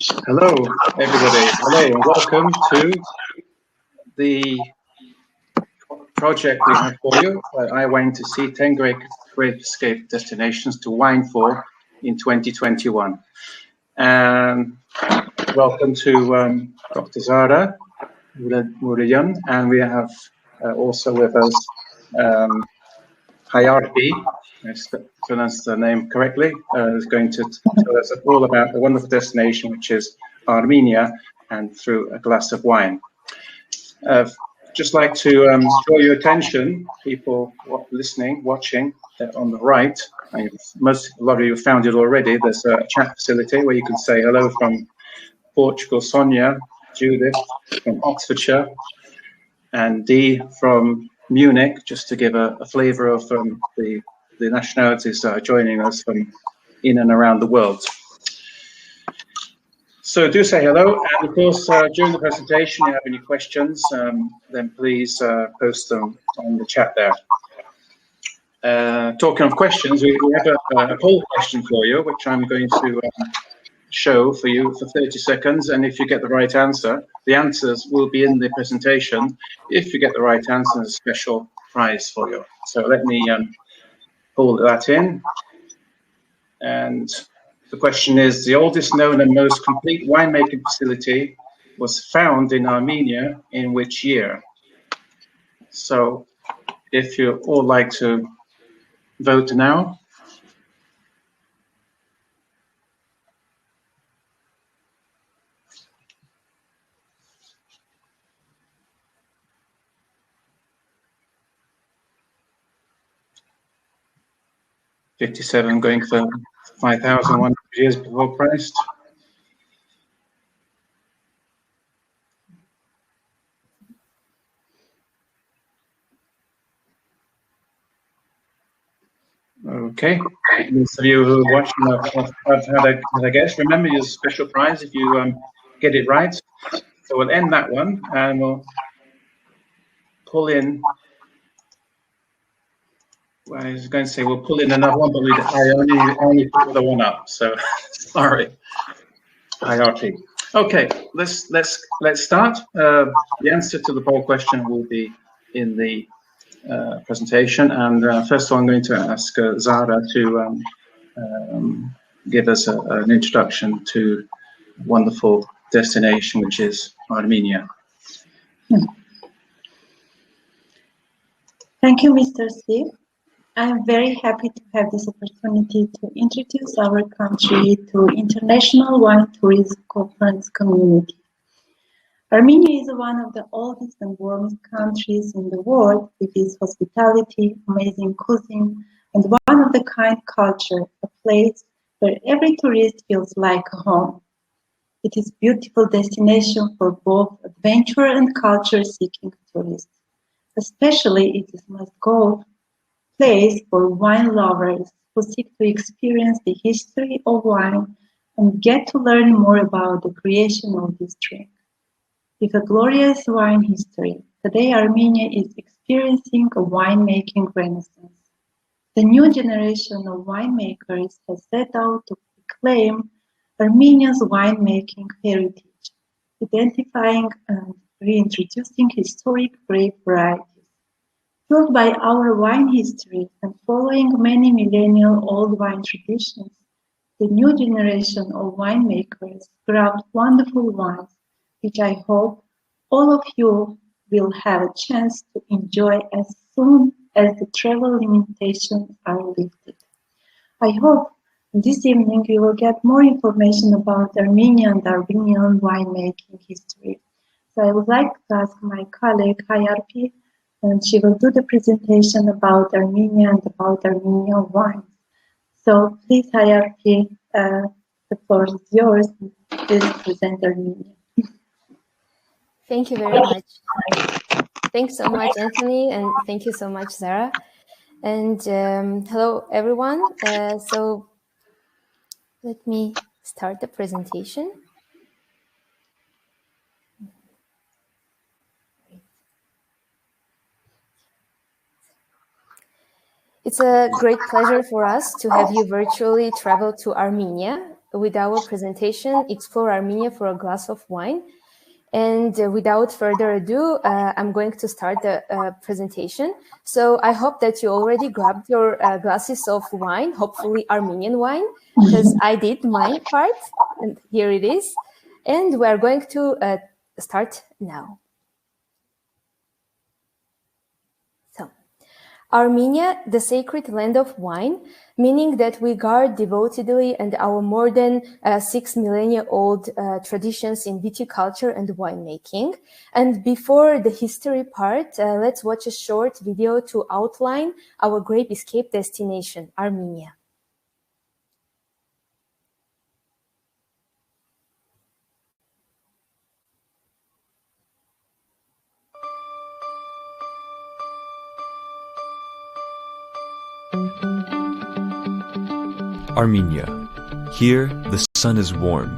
Hello, everybody. Hello, and welcome to the project we have for you. IWINETC 10 Grape Escape Destinations to Wine for in 2021. And welcome to Dr. Zara Murayan, and we have also with us Hayarpi, I pronounced the name correctly, is going to tell us all about the wonderful destination, which is Armenia, and through a glass of wine. Just like to draw your attention, people listening, watching, on the right. A lot of you have found it already. There's a chat facility where you can say hello from Portugal, Sonia, Judith from Oxfordshire, and Dee from Munich, just to give a flavour of the nationalities that are joining us from in and around the world. So do say hello, and of course, during the presentation, if you have any questions, then please post them on the chat there. Talking of questions, we have a poll question for you, which I'm going to show for you for 30 seconds, and if you get the right answer, the answers will be in the presentation. If you get the right answer, there's a special prize for you. So let me pull that in. And the question is, the oldest known and most complete winemaking facility was found in Armenia in which year? So if you all like to vote now. $57 going for 5,100 years before Christ. Okay, those of you who are watching have had a guess. Remember your special prize if you get it right. So we'll end that one and we'll pull in. Well, I was going to say we'll pull in another one, but I only put the one up. So sorry, hierarchy. Okay, let's start. The answer to the poll question will be in the presentation, and first of all, I'm going to ask Zara to give us an introduction to a wonderful destination, which is Armenia. Thank you, Mr. Steve. I'm very happy to have this opportunity to introduce our country to international wine tourism conference community. Armenia is one of the oldest and warmest countries in the world with its hospitality, amazing cuisine, and one-of-the-kind culture, a place where every tourist feels like home. It is a beautiful destination for both adventure and culture-seeking tourists. Especially, it is a must-go place for wine lovers who seek to experience the history of wine and get to learn more about the creation of this drink. With a glorious wine history, today Armenia is experiencing a winemaking renaissance. The new generation of winemakers has set out to reclaim Armenia's winemaking heritage, identifying and reintroducing historic grape varieties. Fueled by our wine history and following many millennial-old wine traditions, the new generation of winemakers grabbed wonderful wines, which I hope all of you will have a chance to enjoy as soon as the travel limitations are lifted. I hope this evening you will get more information about Armenia and Armenian winemaking history. So I would like to ask my colleague Hayarpi, and she will do the presentation about Armenia and about Armenian wines. So please, Hayarpi, the floor is yours. Please present Armenia. Thank you very much. Thanks so much, Anthony, and thank you so much, Zara. And hello, everyone. So let me start the presentation. It's a great pleasure for us to have you virtually travel to Armenia with our presentation, Explore Armenia for a Glass of Wine. And without further ado, I'm going to start the presentation. So I hope that you already grabbed your glasses of wine, hopefully Armenian wine, because I did my part, and here it is. And we're going to start now. So, Armenia, the sacred land of wine, meaning that we guard devotedly and our more than 6 millennia old traditions in viticulture and winemaking. And before the history part, let's watch a short video to outline our grape escape destination, Armenia. Armenia. Here, the sun is warm.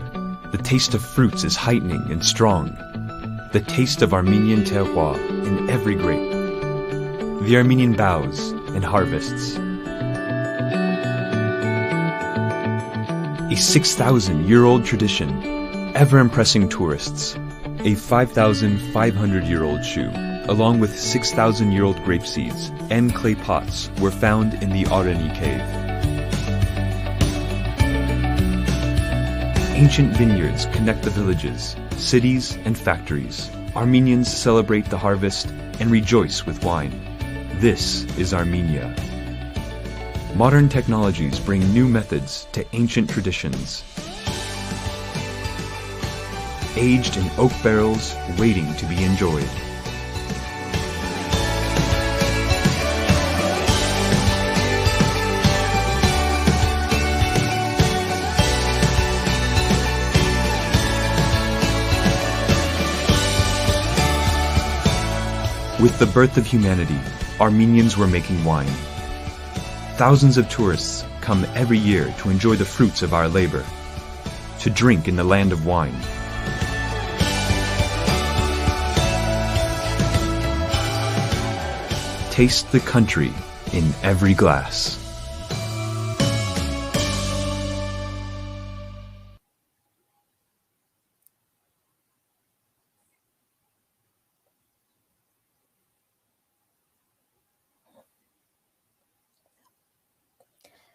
The taste of fruits is heightening and strong. The taste of Armenian terroir in every grape. The Armenian boughs and harvests. A 6,000-year-old tradition, ever impressing tourists. A 5,500-year-old shoe, along with 6,000-year-old grape seeds and clay pots, were found in the Areni cave. Ancient vineyards connect the villages, cities, and factories. Armenians celebrate the harvest and rejoice with wine. This is Armenia. Modern technologies bring new methods to ancient traditions. Aged in oak barrels, waiting to be enjoyed. With the birth of humanity, Armenians were making wine. Thousands of tourists come every year to enjoy the fruits of our labor, to drink in the land of wine. Taste the country in every glass.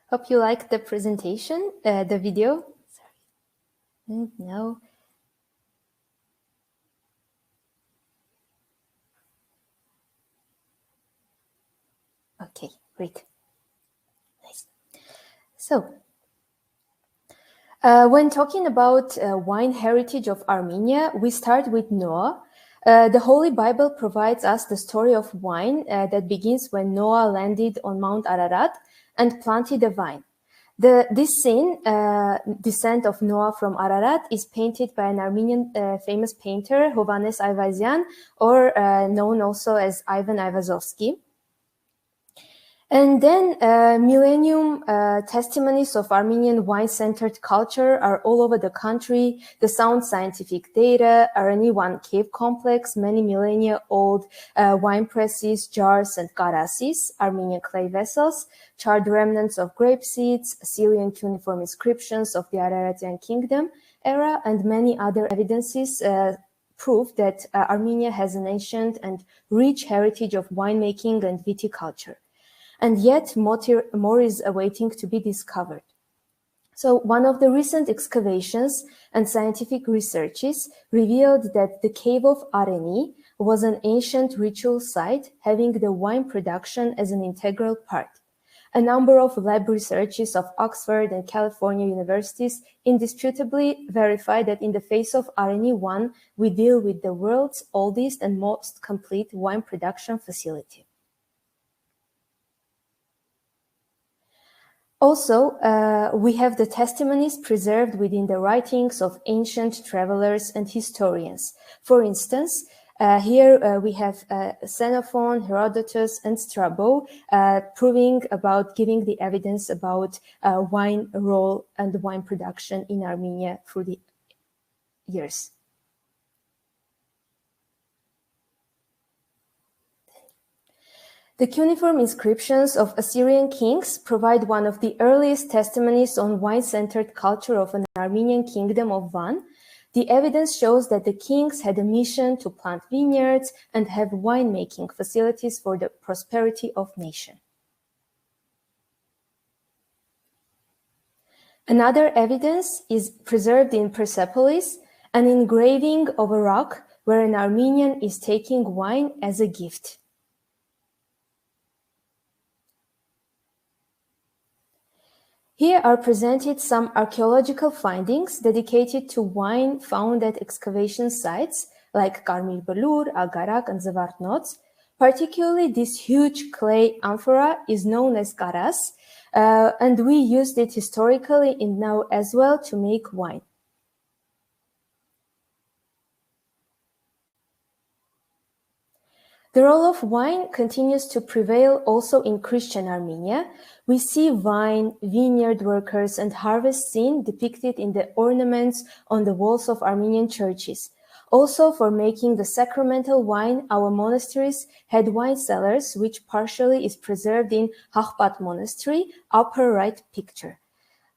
Hope you liked the presentation, the video. Sorry. No. Okay, great. Nice. So, when talking about wine heritage of Armenia, we start with Noah. The Holy Bible provides us the story of wine that begins when Noah landed on Mount Ararat and planted a vine. This scene, descent of Noah from Ararat, is painted by an Armenian famous painter, Hovannes Ayvazyan, or known also as Ivan Ayvazovsky. And then millennium testimonies of Armenian wine-centered culture are all over the country. The sound scientific data, Areni One Cave Complex, many millennia-old wine presses, jars, and karasis, Armenian clay vessels, charred remnants of grape seeds, Assyrian cuneiform inscriptions of the Araratian kingdom era, and many other evidences prove that Armenia has an ancient and rich heritage of winemaking and viticulture. And yet more is awaiting to be discovered. So one of the recent excavations and scientific researches revealed that the cave of Areni was an ancient ritual site having the wine production as an integral part. A number of lab researches of Oxford and California universities indisputably verify that in the face of Areni 1, we deal with the world's oldest and most complete wine production facility. Also, we have the testimonies preserved within the writings of ancient travelers and historians. For instance, here we have Xenophon, Herodotus, and Strabo giving the evidence about wine role and wine production in Armenia through the years. The cuneiform inscriptions of Assyrian kings provide one of the earliest testimonies on wine-centered culture of an Armenian kingdom of Van. The evidence shows that the kings had a mission to plant vineyards and have winemaking facilities for the prosperity of nation. Another evidence is preserved in Persepolis, an engraving of a rock where an Armenian is taking wine as a gift. Here are presented some archaeological findings dedicated to wine found at excavation sites like Karmir Belur, Agarak, and Zavartnots. Particularly, this huge clay amphora is known as karas, and we used it historically in now as well to make wine. The role of wine continues to prevail also in Christian Armenia. We see vine, vineyard workers, and harvest scene depicted in the ornaments on the walls of Armenian churches. Also, for making the sacramental wine, our monasteries had wine cellars, which partially is preserved in Hakhpat Monastery, upper right picture.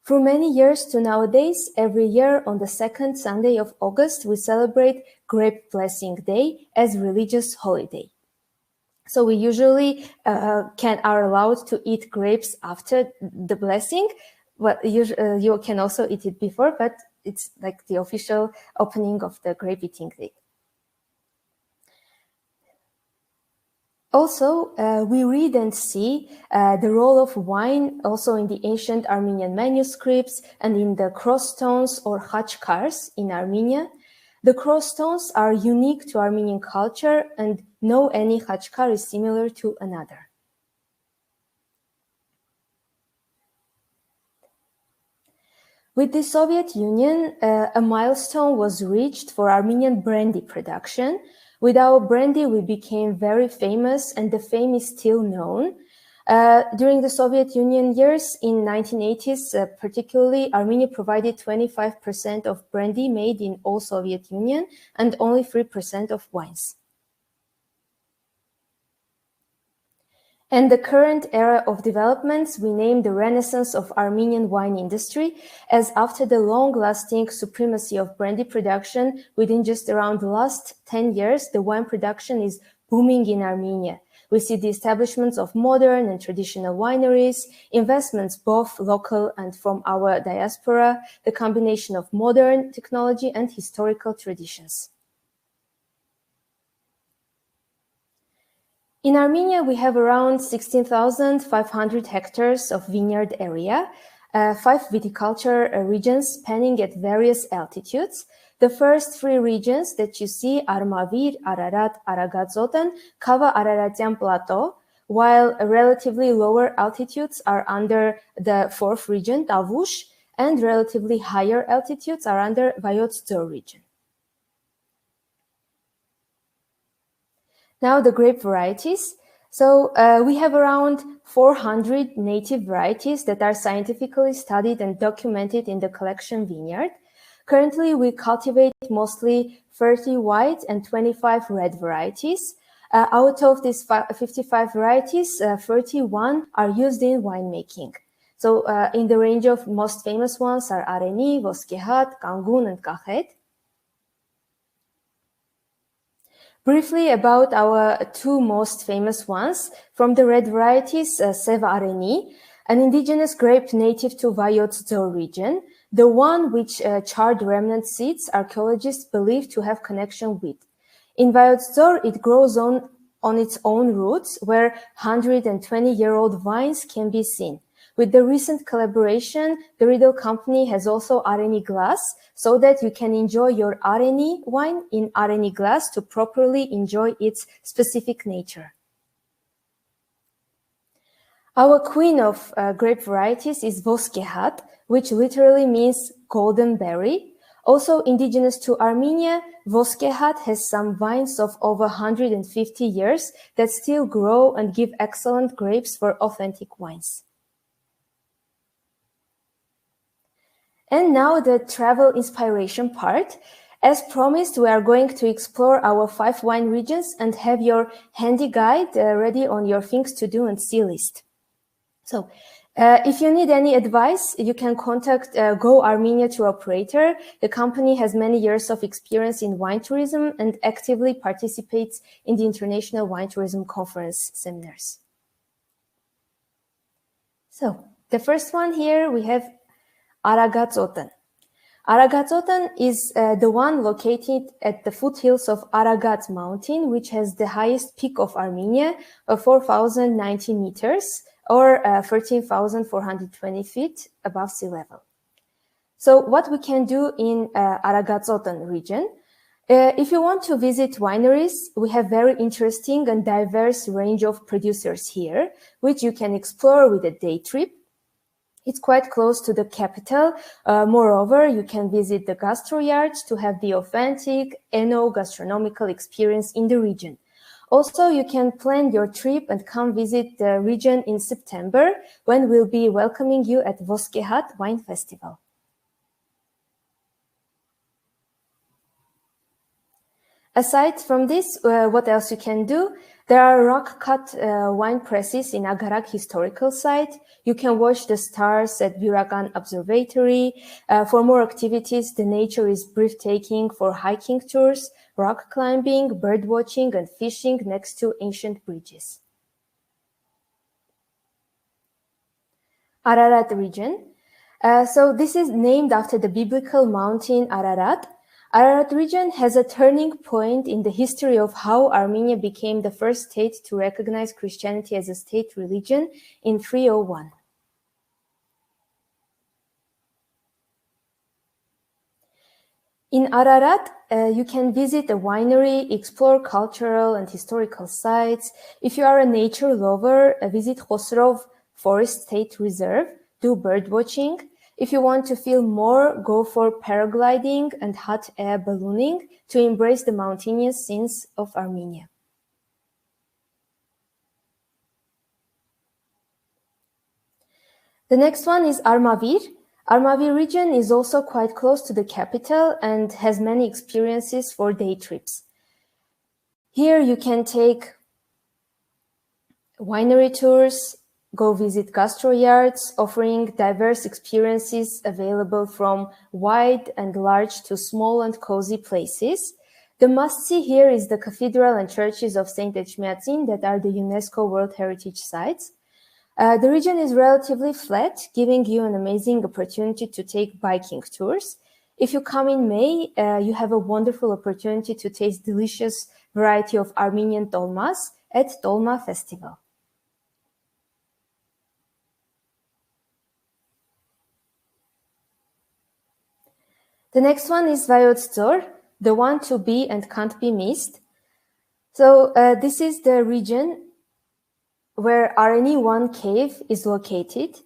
For many years to nowadays, every year on the second Sunday of August, we celebrate Grape Blessing Day as religious holiday. So we usually are allowed to eat grapes after the blessing. Well, you can also eat it before, but it's like the official opening of the grape eating day. Also, we read and see the role of wine also in the ancient Armenian manuscripts and in the cross stones or khachkars in Armenia. The cross stones are unique to Armenian culture, and no any khachkar is similar to another. With the Soviet Union, a milestone was reached for Armenian brandy production. With our brandy, we became very famous, and the fame is still known. During the Soviet Union years, in 1980s particularly, Armenia provided 25% of brandy made in all Soviet Union and only 3% of wines. And the current era of developments we name the renaissance of Armenian wine industry, as after the long-lasting supremacy of brandy production, within just around the last 10 years, the wine production is booming in Armenia. We see the establishments of modern and traditional wineries, investments both local and from our diaspora, the combination of modern technology and historical traditions. In Armenia, we have around 16,500 hectares of vineyard area, 5 viticulture regions spanning at various altitudes. The first 3 regions that you see, Armavir, Ararat, Aragazotan, cover Araratian Plateau, while relatively lower altitudes are under the 4th region, Tavush, and relatively higher altitudes are under Vayotzdor region. Now the grape varieties. So we have around 400 native varieties that are scientifically studied and documented in the collection vineyard. Currently, we cultivate mostly 30 white and 25 red varieties. Out of these 55 varieties, 31 are used in winemaking. So in the range of most famous ones are Areni, Voskehat, Kangun, and Kakhet. Briefly about our 2 most famous ones. From the red varieties, Seva Areni, an indigenous grape native to Vayotzdor region, the one which charred remnant seeds archaeologists believe to have connection with. In Vayotzdor, it grows on its own roots, where 120-year-old vines can be seen. With the recent collaboration, the Riedel company has also Areni glass, so that you can enjoy your Areni wine in Areni glass to properly enjoy its specific nature. Our queen of grape varieties is Voskehat, which literally means golden berry. Also indigenous to Armenia, Voskehat has some vines of over 150 years that still grow and give excellent grapes for authentic wines. And now the travel inspiration part. As promised, we are going to explore our 5 wine regions and have your handy guide ready on your things to do and see list. So if you need any advice, you can contact Go Armenia Tour Operator. The company has many years of experience in wine tourism and actively participates in the International Wine Tourism Conference seminars. So the first one here, we have Aragatzotan. Aragatzotan is the one located at the foothills of Aragat mountain, which has the highest peak of Armenia, 4,090 meters, or 13,420 feet above sea level. So what we can do in Aragatzotan region, if you want to visit wineries, we have very interesting and diverse range of producers here, which you can explore with a day trip. It's quite close to the capital. Moreover, you can visit the gastro yards to have the authentic eno-gastronomical experience in the region. Also, you can plan your trip and come visit the region in September, when we'll be welcoming you at Voskehat Wine Festival. Aside from this, what else you can do? There are rock-cut wine presses in Agarak historical site. You can watch the stars at Buragan Observatory. For more activities, the nature is breathtaking for hiking tours, rock climbing, bird watching, and fishing next to ancient bridges. Ararat region. So this is named after the biblical mountain Ararat. Ararat region has a turning point in the history of how Armenia became the first state to recognize Christianity as a state religion in 301. In Ararat, you can visit a winery, explore cultural and historical sites. If you are a nature lover, visit Khosrov Forest State Reserve, do bird watching. If you want to feel more, go for paragliding and hot air ballooning to embrace the mountainous scenes of Armenia. The next one is Armavir. Armavir region is also quite close to the capital and has many experiences for day trips. Here you can take winery tours, go visit gastro yards, offering diverse experiences available from wide and large to small and cozy places. The must-see here is the cathedral and churches of St. Echmiadzin that are the UNESCO World Heritage Sites. The region is relatively flat, giving you an amazing opportunity to take biking tours. If you come in May, you have a wonderful opportunity to taste delicious variety of Armenian dolmas at Dolma Festival. The next one is Vayotzdor, the one to be and can't be missed. So this is the region where RNE1 cave is located,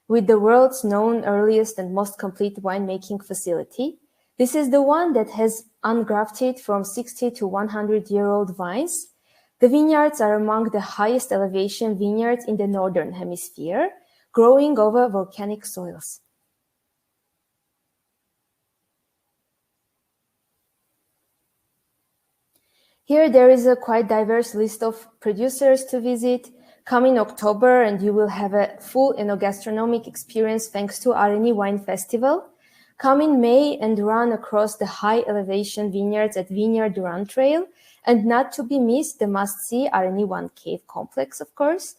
with the world's known earliest and most complete winemaking facility. This is the one that has ungrafted from 60 to 100-year-old vines. The vineyards are among the highest elevation vineyards in the Northern Hemisphere, growing over volcanic soils. Here there is a quite diverse list of producers to visit. Come in October and you will have a full enogastronomic experience thanks to RNE Wine Festival. Come in May and run across the high elevation vineyards at Vineyard Duran Trail, and not to be missed the must-see RNE 1 Cave Complex, of course.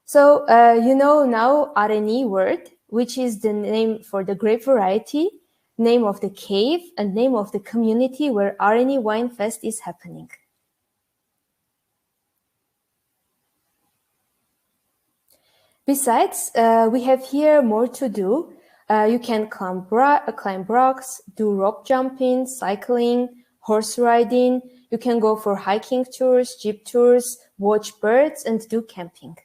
So you know now RNE word, which is the name for the grape variety, name of the cave, and name of the community where RNE Wine Fest is happening. Besides, we have here more to do. You can climb rocks, do rope jumping, cycling, horse riding. You can go for hiking tours, jeep tours, watch birds, and do camping.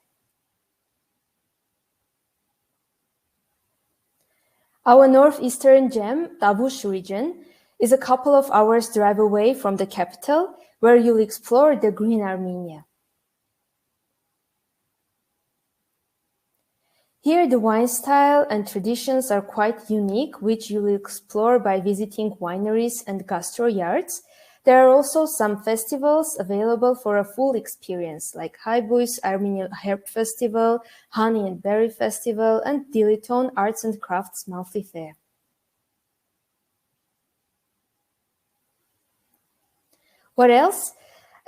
Our northeastern gem, Tavush region, is a couple of hours drive away from the capital, where you'll explore the green Armenia. Here, the wine style and traditions are quite unique, which you will explore by visiting wineries and gastro yards. There are also some festivals available for a full experience, like Haybuy's Armenian Herb Festival, Honey and Berry Festival, and Diliton Arts and Crafts Monthly Fair. What else?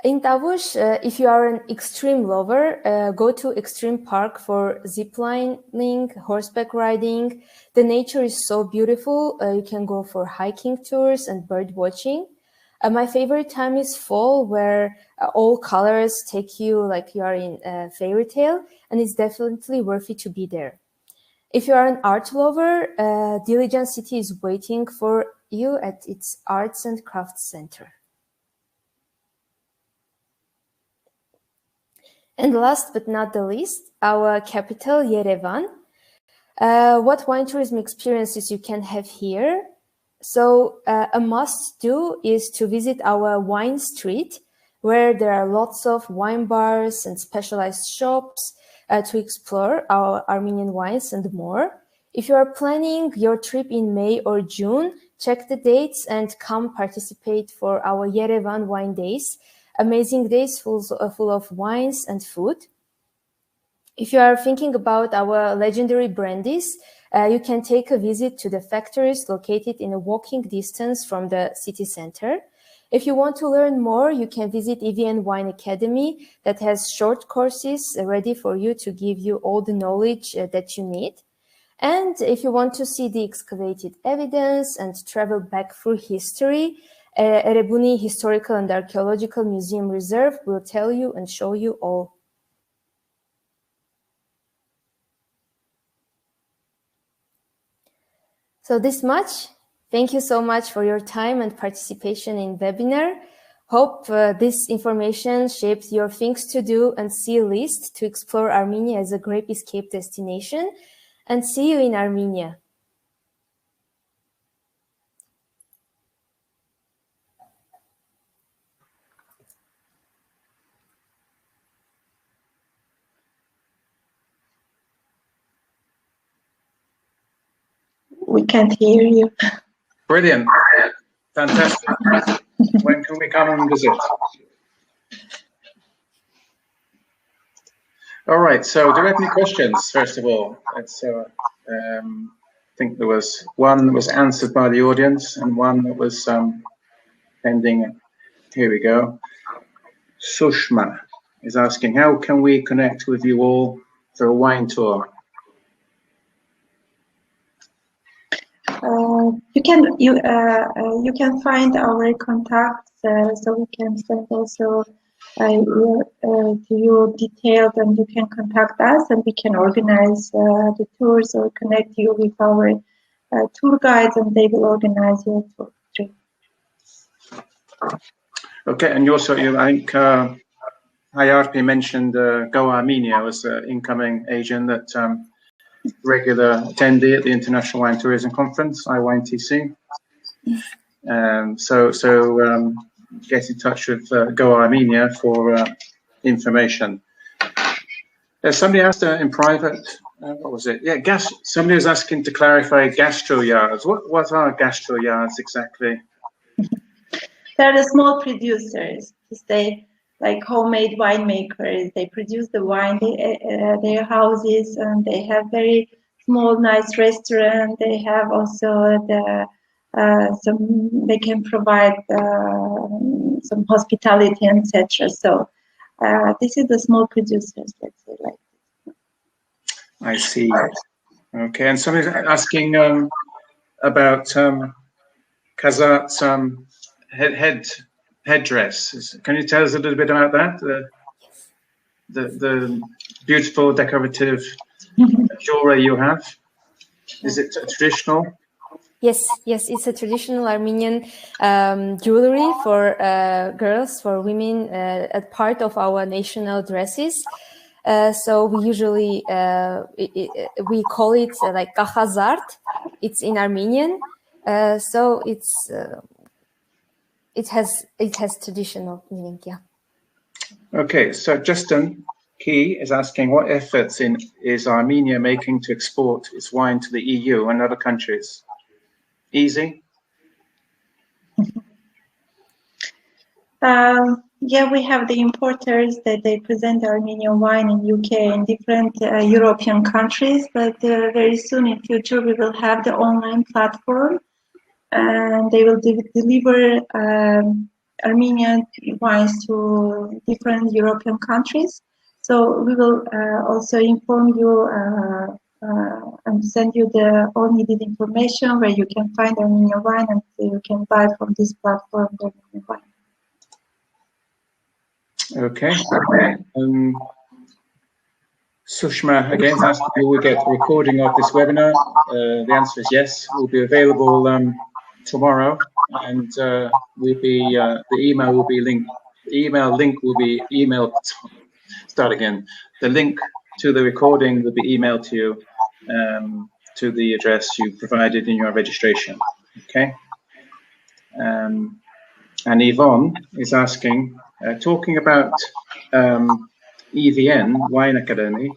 In Tavush, if you are an extreme lover, go to Extreme Park for ziplining, horseback riding. The nature is so beautiful. You can go for hiking tours and bird watching. My favorite time is fall, where all colors take you like you are in a fairy tale, and it's definitely worth it to be there. If you are an art lover, Dilijan City is waiting for you at its Arts and Crafts Center. And last but not the least, our capital, Yerevan. What wine tourism experiences you can have here? So a must-do is to visit our wine street, where there are lots of wine bars and specialized shops to explore our Armenian wines and more. If you are planning your trip in May or June, check the dates and come participate for our Yerevan Wine Days. Amazing days full of wines and food. If you are thinking about our legendary brandies, you can take a visit to the factories located in a walking distance from the city center. If you want to learn more, you can visit IWIN Wine Academy that has short courses ready for you to give you all the knowledge that you need. And if you want to see the excavated evidence and travel back through history, Erebuni Historical and Archaeological Museum Reserve will tell you and show you all. So this much. Thank you so much for your time and participation in webinar. Hope this information shapes your things to do and see list to explore Armenia as a grape escape destination. And see you in Armenia. We can't hear you. Brilliant. Fantastic. When can we come and visit? All right, so do we have any questions, first of all? I think there was one that was answered by the audience and one that was pending. Here we go. Sushma is asking, how can we connect with you all for a wine tour? You can find our contacts, so we can send also to you detailed, and you can contact us, and we can organize the tours or connect you with our tour guides, and they will organize your tour trip. Okay, and also, I think Hayarpi mentioned Go Armenia was an incoming agent that regular attendee at the International Wine Tourism Conference, IWINETC. So get in touch with Go Armenia for information. Somebody asked in private, what was it? Yeah, somebody was asking to clarify gastro yards. What are gastro yards exactly? They're the small producers. They like homemade winemakers. They produce the wine, their houses, and they have very small, nice restaurant. They have also they can provide some hospitality, etc. So this is the small producers, let's say like this. I see. Okay, and somebody's asking about Kazat's headdress. Can you tell us a little bit about that? The beautiful decorative jewelry you have. Is it traditional? Yes, it's a traditional Armenian jewelry for girls, for women, as part of our national dresses. So we usually we call it like kahazart. It's in Armenian. So it has traditional meaning. Yeah. Okay, so Justin Key is asking, what efforts is Armenia making to export its wine to the EU and other countries? Easy? Yeah, we have the importers that they present Armenian wine in UK and different European countries, but very soon in future we will have the online platform, and they will deliver Armenian wines to different European countries. So we will also inform you and send you the all needed information where you can find Armenian wine and you can buy from this platform the Armenian wine. Okay. Sushma again is asking, will we get a recording of this webinar? The answer is yes. It will be available tomorrow, and will be the email will be linked. The email link will be emailed. Start again. The link to the recording will be emailed to you to the address you provided in your registration. Okay. And Yvonne is asking, talking about EVN, Wine Academy,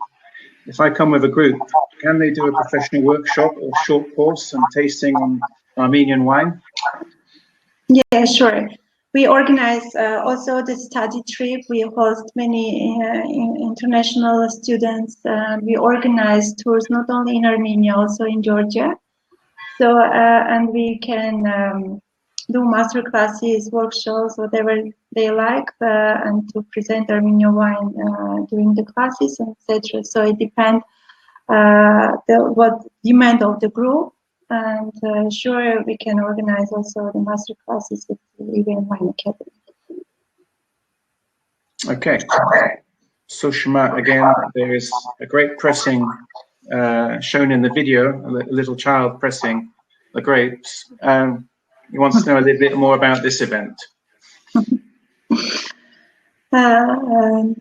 if I come with a group, can they do a professional workshop or short course and tasting on Armenian wine? Yeah, sure. We organize also the study trip. We host many international students. We organize tours not only in Armenia, also in Georgia. So, and we can do master classes, workshops, whatever they like, and to present Armenian wine during the classes, etc. So it depends what demand of the group, and sure we can organize also the master classes with the IWINETC Wine Academy. Okay. Sushma, again, there is a great pressing shown in the video, a little child pressing the grapes. He wants to know a little bit more about this event.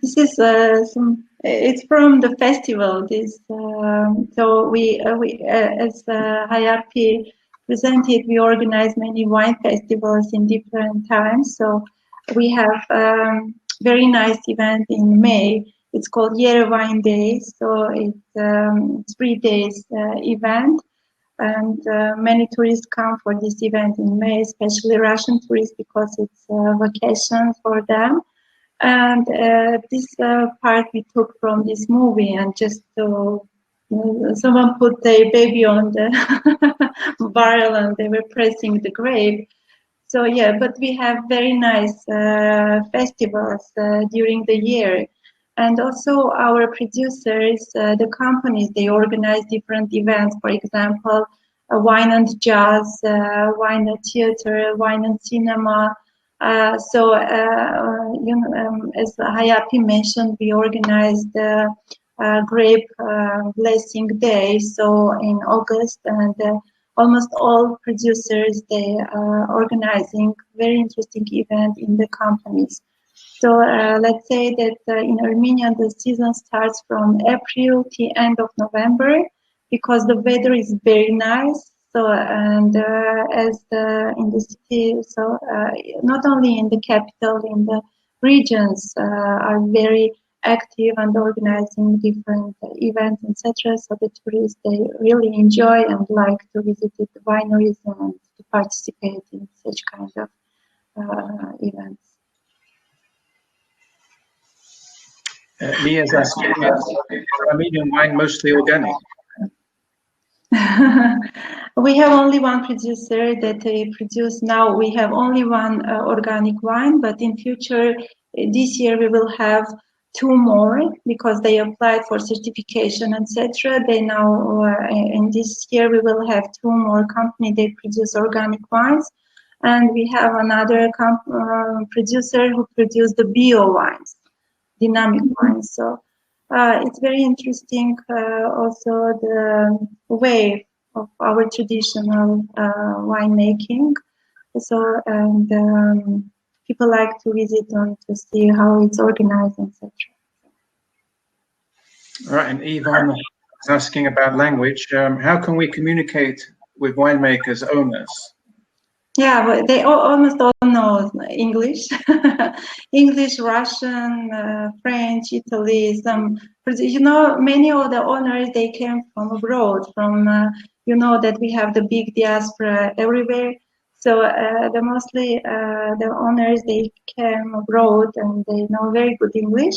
This is it's from the festival. This so we as HIRP presented, we organize many wine festivals in different times. So we have very nice event in May. It's called Wine Days. So it's 3 days event. And many tourists come for this event in May, especially Russian tourists, because it's a vacation for them. And this part we took from this movie, and just to, someone put their baby on the barrel and they were pressing the grape. So yeah, but we have very nice festivals during the year. And also our producers, the companies, they organize different events. For example, wine and jazz, wine and theater, wine and cinema. As Hayapi mentioned, we organized the Grape Blessing Day, so in August, and almost all producers, they are organizing very interesting event in the companies. So let's say that in Armenia, the season starts from April to end of November, because the weather is very nice. So, and in the city, so not only in the capital, in the regions are very active and organizing different events, etc. So the tourists, they really enjoy and like to visit the wineries and to participate in such kind of events. Mia's asking, is Armenian wine mostly organic? We have only one producer that they produce now. We have only one organic wine, but in future, this year we will have 2 more, because they applied for certification, etc. They now, in this year, we will have 2 more companies that produce organic wines, and we have another producer who produce the bio wines, dynamic wines. So it's very interesting also the way of our traditional winemaking. So, and people like to visit and to see how it's organized, etc. All right, and Yvonne is asking about language. How can we communicate with winemakers, owners? Yeah, but they almost all know English, English, Russian, French, Italy. Some, you know, many of the owners, they came from abroad. From you know that we have the big diaspora everywhere. So mostly the owners, they came abroad and they know very good English.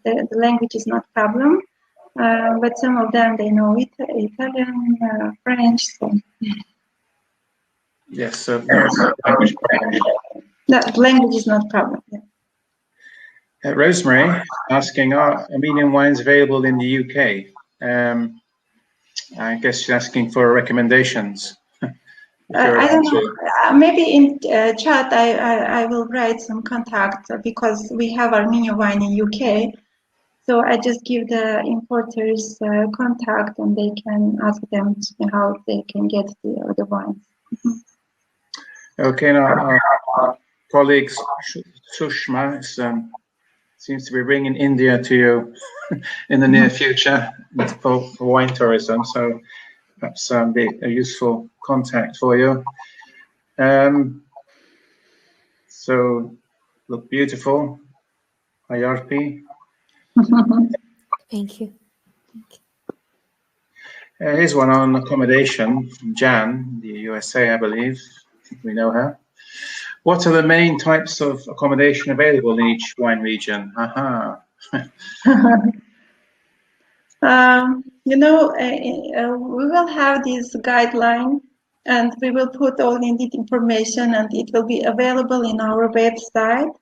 The language is not problem, but some of them, they know Italian, French. So. Yes, so language. That language is not problem. Yeah. Rosemary asking, are Armenian wines available in the UK? I guess she's asking for recommendations. I don't know. Maybe in chat I will write some contact because we have Armenian wine in UK. So I just give the importers contact and they can ask them how they can get the wines. Okay, now our colleague Sushma seems to be bringing India to you in the near future for wine tourism. So perhaps be a useful contact for you. So look beautiful, Ayarpi. Thank you. Here's one on accommodation from Jan, the USA, I believe. We know her. What are the main types of accommodation available in each wine region? Aha. You know, we will have this guideline and we will put all needed information and it will be available in our website.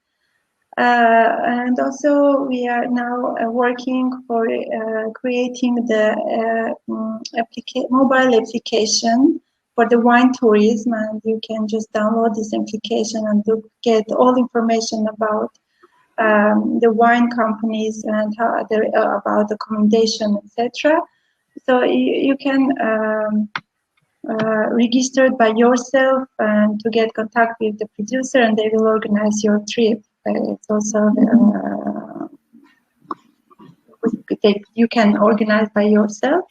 And also we are now working for creating the mobile application for the wine tourism, and you can just download this application and get all information about the wine companies and how about accommodation, etc. So you can register by yourself and to get contact with the producer, and they will organize your trip. It's also you can organize by yourself.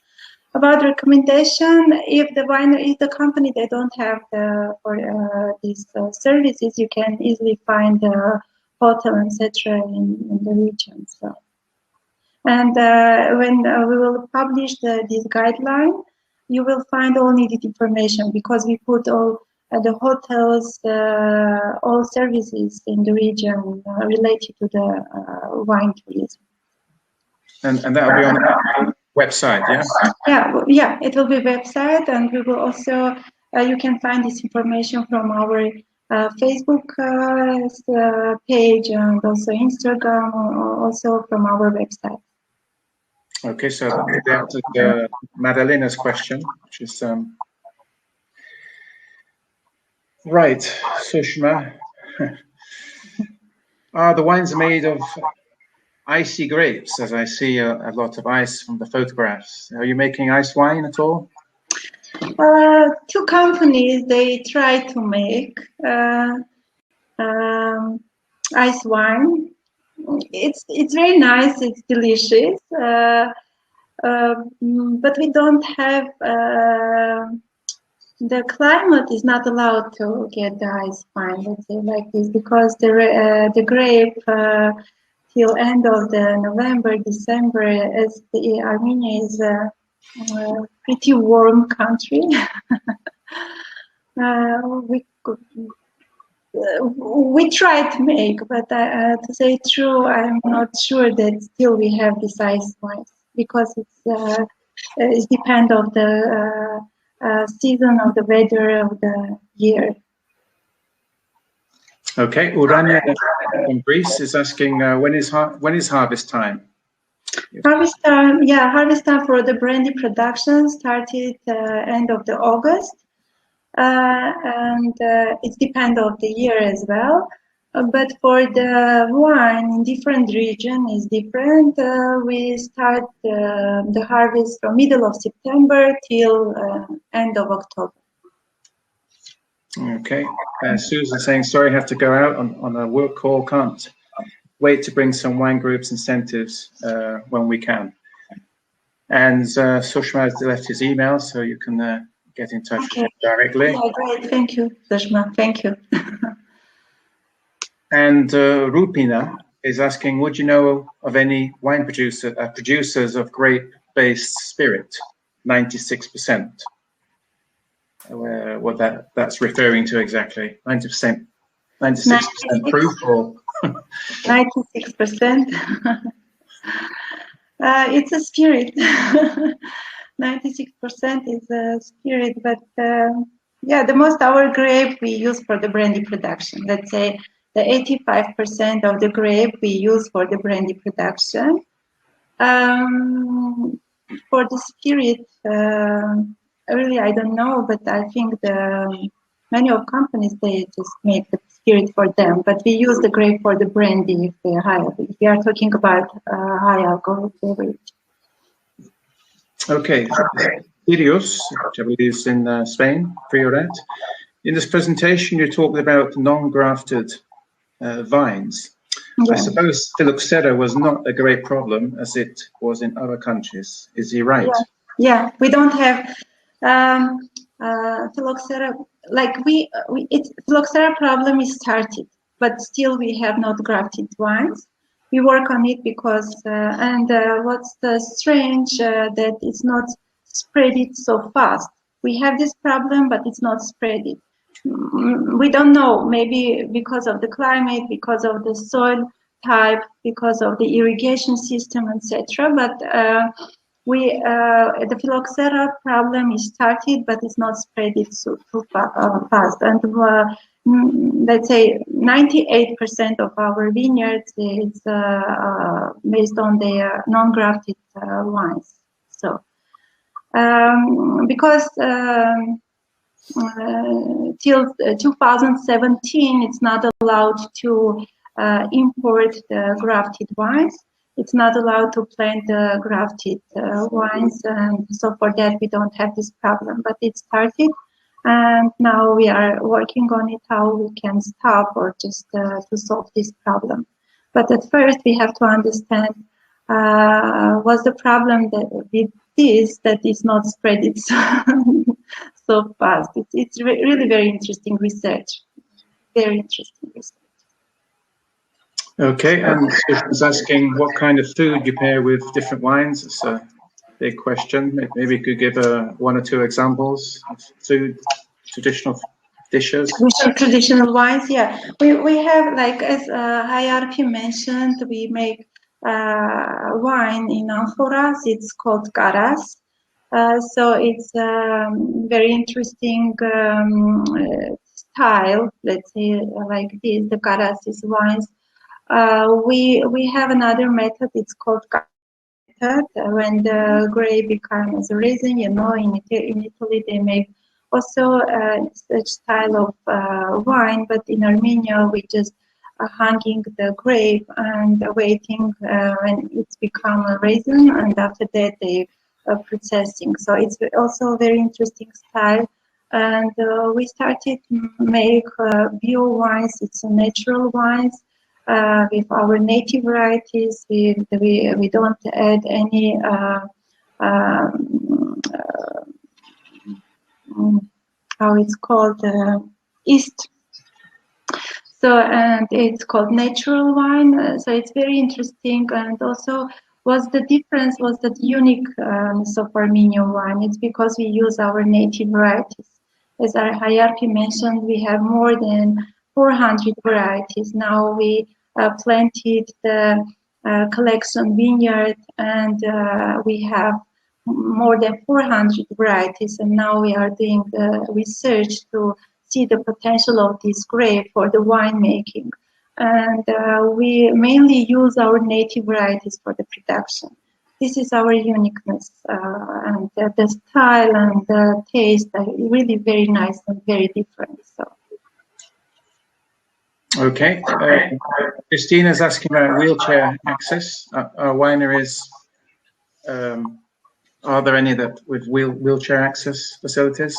About recommendation, if the company they don't have these services, you can easily find the hotel, etc. in the region. So, and when we will publish this guideline, you will find all needed information because we put all the hotels, all services in the region related to the wine tourism. And that will be on the website, yeah? Yeah, it will be website, and we will also, you can find this information from our Facebook page and also Instagram, or also from our website. Okay, so that answered Madalena's question, which is right. Sushma, are the wines made of icy grapes, as I see a lot of ice from the photographs? Are you making ice wine at all? Two companies, they try to make ice wine. It's very nice, it's delicious, but we don't have, the climate is not allowed to get the ice wine, let's say like this, because the grape till end of the November, December, as the Armenia is a pretty warm country. We try to make, but to say true, I'm not sure that still we have this ice wine, because it depends on the season of the weather of the year. Okay, Urania from Greece is asking when is harvest time? Harvest time, yeah, harvest time for the brandy production started end of the August, and it depends on the year as well. But for the wine in different region is different. We start the harvest from middle of September till end of October. Okay, Susan saying, sorry, I have to go out on a work call, can't wait to bring some wine groups incentives when we can. And Sushma has left his email, so you can get in touch with him directly. Yeah, great. Thank you, Dashma. Thank you. And Rupina is asking, would you know of any wine producers of grape-based spirit, 96%? What that's referring to exactly? 90%, 96% proof, or 96%. It's a spirit. 96% is a spirit, but yeah, the most our grape we use for the brandy production. Let's say the 85% of the grape we use for the brandy production. For the spirit, really I don't know, but I think many of companies, they just make the spirit for them, but we use the grape for the brandy if they high. If we are talking about high alcohol beverage. Okay, Sirius, which I believe is in Spain, Priorat. In this presentation, you talked about non-grafted vines. Yeah. I suppose phylloxera was not a great problem as it was in other countries. Is he right? Yeah, we don't have phylloxera. Like phylloxera problem is started, but still we have not grafted vines. We work on it because, what's the strange that it's not spread it so fast. We have this problem, but it's not spread it. We don't know, maybe because of the climate, because of the soil type, because of the irrigation system, etc. But the phylloxera problem is started, but it's not spread it so too fast. And let's say 98% of our vineyards is based on the non-grafted wines. So because till 2017, it's not allowed to import the grafted wines. It's not allowed to plant the grafted wines, and so for that we don't have this problem. But it started, and now we are working on it, how we can stop or just to solve this problem. But at first we have to understand what's the problem that with this that is not spread it so fast. It's really very interesting research. Very interesting research. Okay, and Susan's asking what kind of food you pair with different wines. It's a big question. Maybe you could give one or two examples of food, traditional dishes. Traditional wines, yeah. We have, like as Hayarpi mentioned, we make wine in amphoras. It's called garas. So it's very interesting style. Let's say like this, the garas is wines. We have another method, it's called method, when the grape becomes a raisin, you know, in Italy they make also such style of wine, but in Armenia we just hanging the grape and waiting when it's become a raisin, and after that they processing. So it's also a very interesting style. And we started to make bio wines, it's a natural wines. With our native varieties, we don't add any how it's called yeast. So, and it's called natural wine. So it's very interesting. And also, what's the difference? Was the uniqueness of Armenian wine? It's because we use our native varieties. As our Hayarpi mentioned, we have more than 400 varieties. Now we planted the collection vineyard, and we have more than 400 varieties, and now we are doing the research to see the potential of this grape for the winemaking. And we mainly use our native varieties for the production. This is our uniqueness, and the style and the taste are really very nice and very different. So. Okay, Christina's asking about wheelchair access. Our wineries, are there any that with wheelchair access facilities?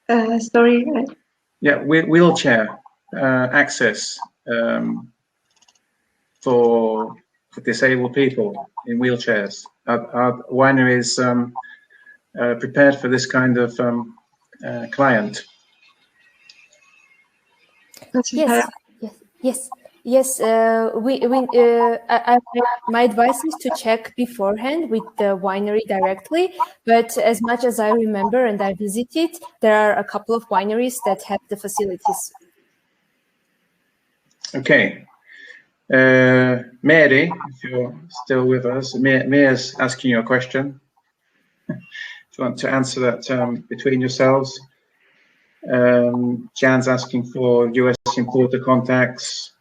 Sorry. Yeah, wheelchair access for disabled people in wheelchairs. Are wineries prepared for this kind of client? Yes. My advice is to check beforehand with the winery directly. But as much as I remember and I visited, there are a couple of wineries that have the facilities. Okay. Mary, if you're still with us, Mia's asking you a question. If you want to answer that between yourselves. Jan's asking for US importer contacts.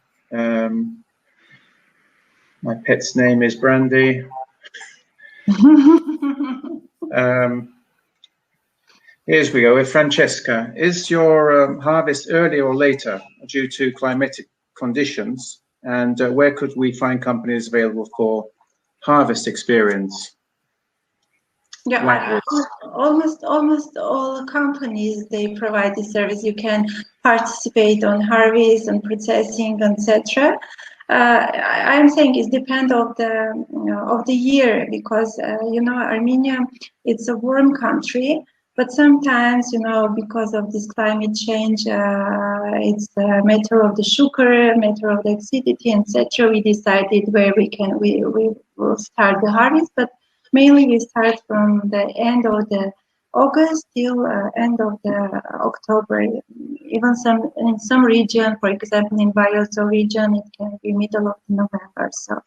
My pet's name is Brandy. Here we go with Francesca. Is your harvest earlier or later due to climatic conditions? And where could we find companies available for harvest experience? Yeah, almost all companies, they provide this service. You can participate on harvest and processing, etc. I'm saying it depends of the year, because Armenia, it's a warm country, but sometimes because of this climate change, it's a matter of the sugar, matter of the acidity, etc. We decided where we will start the harvest, but mainly we start from the end of the August till end of the October. Even in some region, for example, in Bioso region, it can be middle of November. So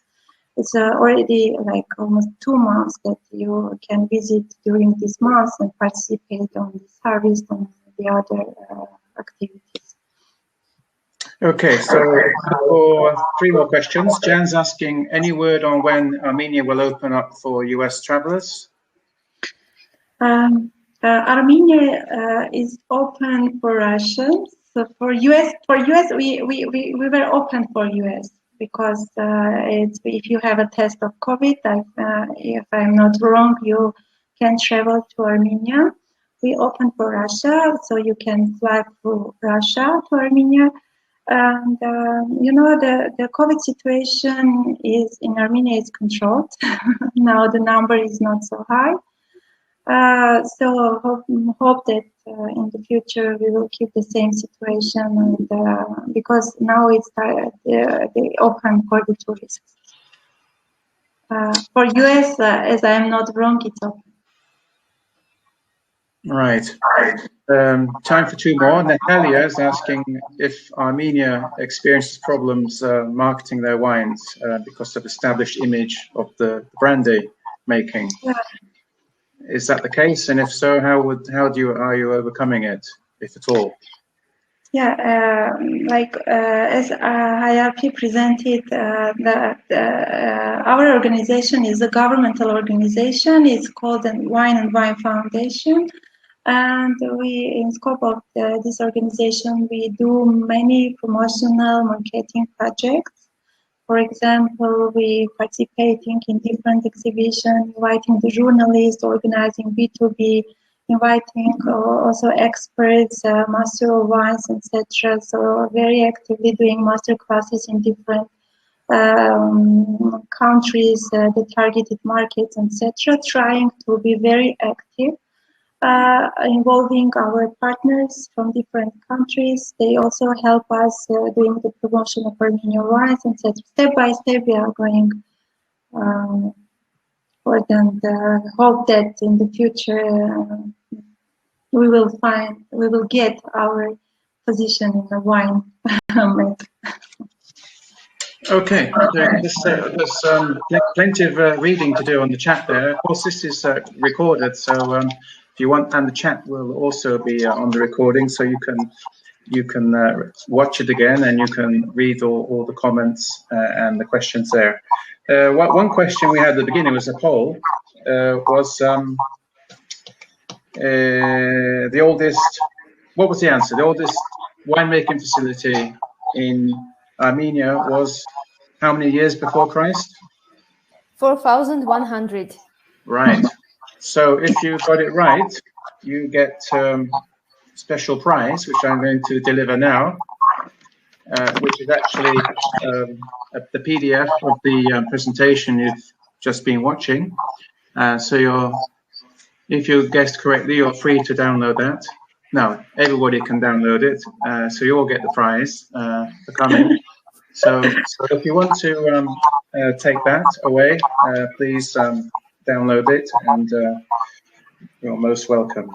it's already like almost 2 months that you can visit during this month and participate on this harvest and the other activities. Okay, so for 3 more questions. Jan's asking, any word on when Armenia will open up for US travelers? Armenia is open for Russians. So for US, we were open for US because if you have a test of COVID, if I'm not wrong, you can travel to Armenia. We open for Russia, so you can fly through Russia to Armenia. And the COVID situation in Armenia is controlled. Now the number is not so high. So hope that in the future we will keep the same situation, and because now it's they open for the tourists. For US, as I am not wrong, it's open. Right. Time for 2 more. Natalia is asking if Armenia experiences problems marketing their wines because of established image of the brandy making. Yeah. Is that the case? And if so, how are you overcoming it, if at all? Yeah, as IRP presented, our organization is a governmental organization. It's called the Wine and Wine Foundation. And we, in scope of this organization, we do many promotional marketing projects. For example, we participating in different exhibitions, inviting the journalists, organizing B2B, inviting also experts, master of wines, etc. So very actively doing master classes in different countries, the targeted markets, etc. Trying to be very active. Involving our partners from different countries. They also help us doing the promotion of Armenian wines, and step by step we are going for them. Hope that in the future we will get our position in the wine. Okay, there's plenty of reading to do on the chat there. Of course, this is recorded, so if you want, and the chat will also be on the recording, so you can watch it again and you can read all the comments and the questions there. One question we had at the beginning was a poll. Was the oldest? What was the answer? The oldest winemaking facility in Armenia was how many years before Christ? 4,100. Right. So if you got it right, you get special prize, which I'm going to deliver now, which is actually the PDF of the presentation you've just been watching. So If you guessed correctly, you're free to download that. Now, everybody can download it, so you all get the prize for coming. So if you want to take that away, please download it, and you're most welcome.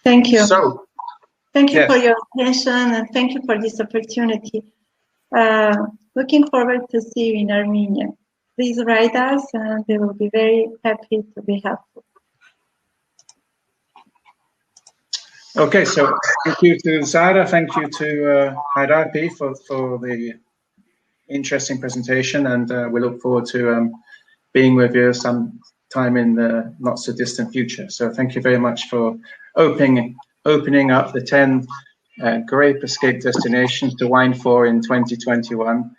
Thank you. So, thank you yes. for your attention, and thank you for this opportunity. Looking forward to see you in Armenia. Please write us, and we will be very happy to be helpful. Okay, so thank you to Zara, thank you to Haidarpi for the interesting presentation, and we look forward to being with you some time in the not so distant future. So thank you very much for opening up the 10 Grape escape destinations to wine for in 2021.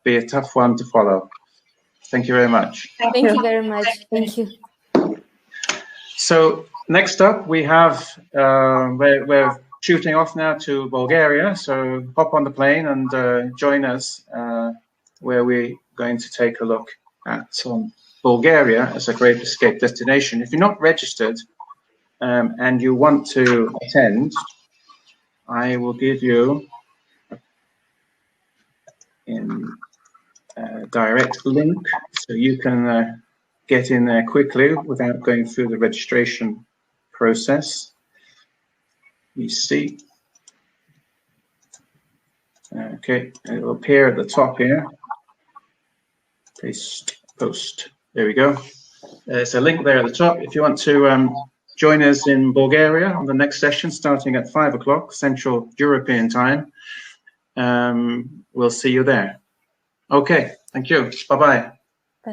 Be a tough one to follow. Thank you very much. Thank you very much. Thank you. So next up, we have, we're shooting off now to Bulgaria. So hop on the plane and join us where we're going to take a look at Bulgaria as a Grape escape destination. If you're not registered and you want to attend, I will give you a direct link so you can get in there quickly without going through the registration process. You see. Okay, it will appear at the top here. Paste, post. There we go. There's a link there at the top. If you want to join us in Bulgaria on the next session, starting at 5 o'clock Central European time, we'll see you there. Okay, thank you. Bye-bye. Bye.